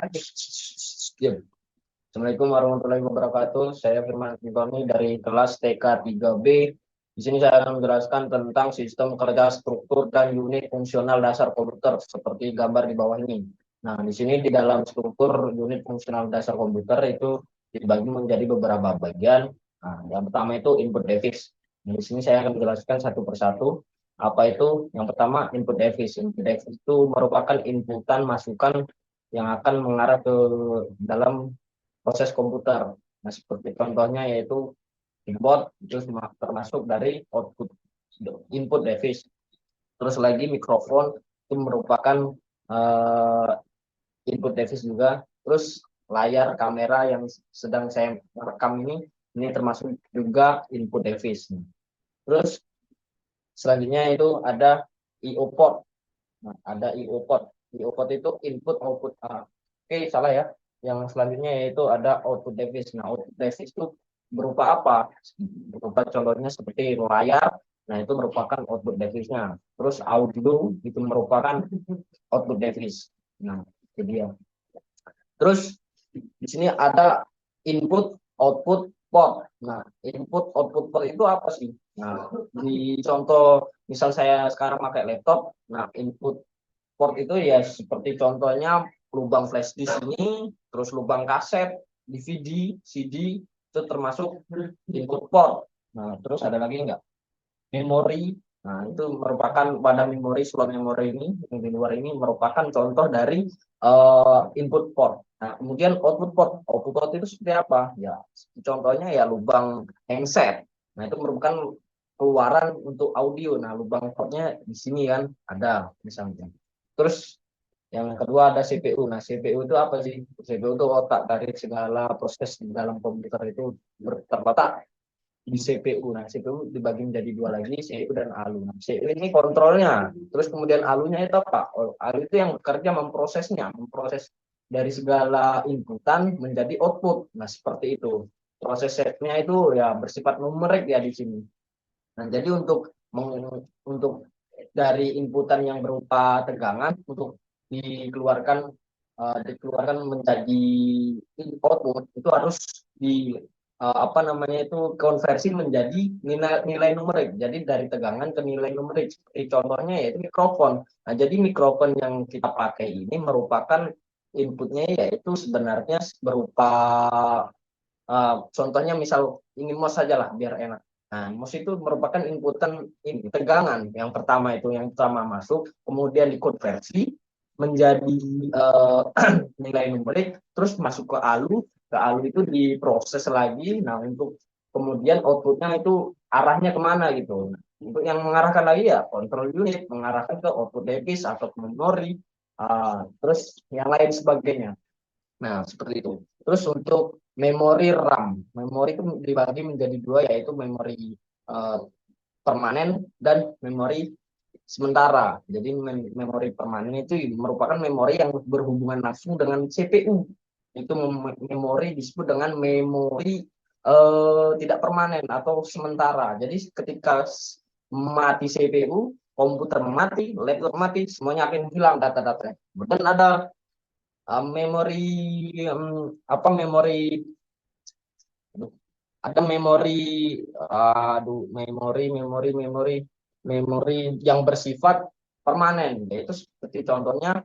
Diam. Assalamualaikum warahmatullahi wabarakatuh. Saya Firman Antoni dari kelas TK 3B. Di sini saya akan menjelaskan tentang sistem kerja struktur dan unit fungsional dasar komputer seperti gambar di bawah ini. Nah, di sini di dalam struktur unit fungsional dasar komputer itu dibagi menjadi beberapa bagian. Nah, yang pertama itu input device. Nah, di sini saya akan menjelaskan satu persatu. Apa itu? Yang pertama input device. Input device itu merupakan inputan masukan yang akan mengarah ke dalam proses komputer. Nah, seperti contohnya yaitu keyboard itu termasuk dari output input device. Terus lagi mikrofon itu merupakan uh, input device juga. Terus layar kamera yang sedang saya rekam ini termasuk juga input device. Terus selanjutnya itu ada IO port. Nah, ada IO port. IO port itu input output. Oke, salah ya. Yang selanjutnya yaitu ada output device. Nah, output device itu berupa apa? Berupa contohnya seperti layar. Nah, itu merupakan output device-nya. Terus audio itu merupakan output device. Nah, itu dia. Terus di sini ada input output port. Nah, input output port itu apa sih? Nah, di contoh misal saya sekarang pakai laptop, nah input port itu ya seperti contohnya lubang flash disk ini, terus lubang kaset, DVD, CD itu termasuk input port. Nah, terus ada lagi enggak? Memori. Nah, itu merupakan pada memori, slot memori ini yang di luar ini merupakan contoh dari input port. Nah, kemudian output port. Output port itu seperti apa? Ya, contohnya ya lubang handset. Nah, itu merupakan keluaran untuk audio. Nah, lubang portnya di sini kan ada misalnya. Terus yang kedua ada CPU. Nah, CPU itu apa sih? CPU itu otak dari segala proses di dalam komputer itu terletak di CPU. Nah, CPU dibagi menjadi dua lagi, CPU dan ALU. Nah, CPU ini kontrolnya. Terus kemudian ALU-nya itu apa? Oh, ALU itu yang bekerja memprosesnya, memproses dari segala inputan menjadi output. Nah, seperti itu. Prosesnya itu ya bersifat numerik ya di sini. Nah, jadi untuk dari inputan yang berupa tegangan untuk dikeluarkan menjadi output itu harus di apa namanya itu konversi menjadi nilai numerik. Jadi dari tegangan ke nilai numerik. Seperti contohnya yaitu mikrofon. Nah, jadi mikrofon yang kita pakai ini merupakan inputnya yaitu sebenarnya berupa contohnya misal ini mos saja lah biar enak. Nah, mos itu merupakan inputan ini, tegangan. Yang pertama itu yang pertama masuk, kemudian dikonversi menjadi nilai numerik, terus masuk ke ALU itu diproses lagi. Nah, untuk kemudian outputnya itu arahnya kemana gitu. Nah, untuk yang mengarahkan lagi ya control unit, mengarahkan ke output device atau memori, terus yang lain sebagainya. Nah, seperti itu. Terus untuk memori RAM, memori itu dibagi menjadi dua, yaitu memori eh, permanen dan memori sementara. Jadi memori permanen itu merupakan memori yang berhubungan langsung dengan CPU. Itu memori disebut dengan memori tidak permanen atau sementara. Jadi ketika mati CPU, komputer mati, laptop mati, semuanya akan hilang data-datanya. Dan ada memori apa memori ada memori memori yang bersifat permanen, yaitu seperti contohnya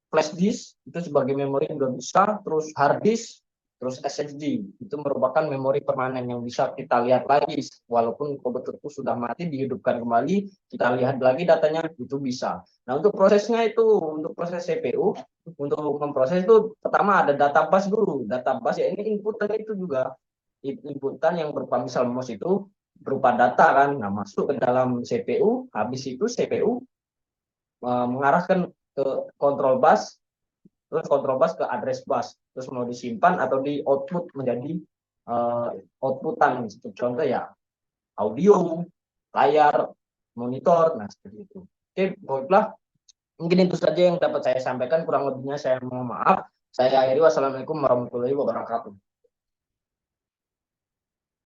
flash disk itu sebagai memori yang bisa, terus hard disk, terus SSD itu merupakan memori permanen yang bisa kita lihat lagi walaupun komputer itu sudah mati dihidupkan kembali, kita lihat lagi datanya itu bisa. Nah, untuk prosesnya itu untuk proses CPU untuk memproses itu pertama ada data bus dulu. Data bus ya ini inputan itu juga inputan yang berupa misal MOS itu berupa data kan, nah masuk ke dalam CPU, habis itu CPU mengarahkan ke kontrol bus, terus kontrol bus ke address bus, terus mau disimpan atau di output menjadi outputan. Contoh ya audio, layar, monitor, nah seperti itu. Oke, baiklah. Mungkin itu saja yang dapat saya sampaikan. Kurang lebihnya saya mohon maaf. Saya akhiri. Wassalamualaikum warahmatullahi wabarakatuh.